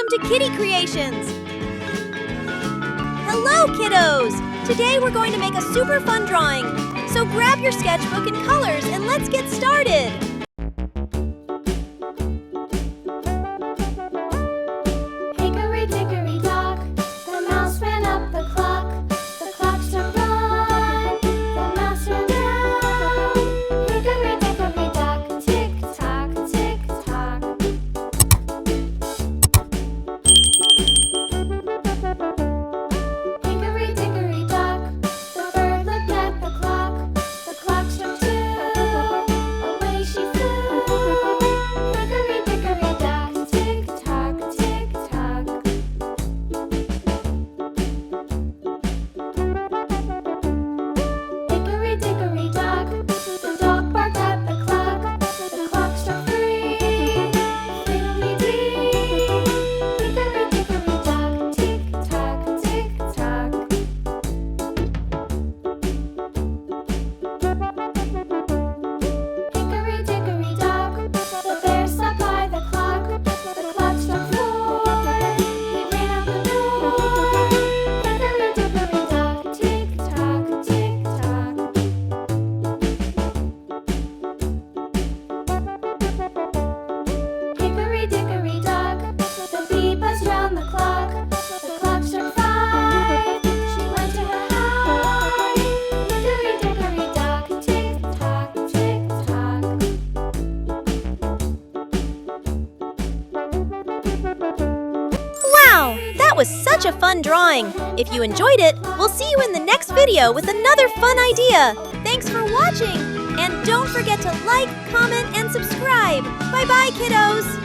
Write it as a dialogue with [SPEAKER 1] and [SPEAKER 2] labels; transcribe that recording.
[SPEAKER 1] Welcome to Kitty Creations! Hello, kiddos! Today we're going to make a super fun drawing. So grab your sketchbook and colors and let's get started!
[SPEAKER 2] Hickory-dickory-dock, the mouse ran up the clock. The clock struck one, the mouse ran down. Hickory-dickory-dock, tick-tock, tick-tock. Hickory-dickory-dock, the bird looked at the clock. The clock struck two, away she flew. Hickory-dickory-dock, tick-tock, tick-tock. Hickory-dickory-dock, the dog barked at the clock. The clock struck three, fiddly-dee. Hickory-dickory-dock, tick-tock, tick-tock. Hickory-dickory-dock, the bear sat by the clock. The clock struck four, he ran out the door. Hickory-dickory-dock, tick-tock, tick-tock. Hickory-dickory-dock, the bee buzzed round the clock. The clock struck five, she went to her hive. Hickory-dickory-dock, tick-tock, tick-tock.
[SPEAKER 1] Wow! That was such a fun drawing! If you enjoyed it, we'll see you in the next video with another fun idea! Thanks for watching! And don't forget to like, comment, and subscribe! Bye-bye, kiddos!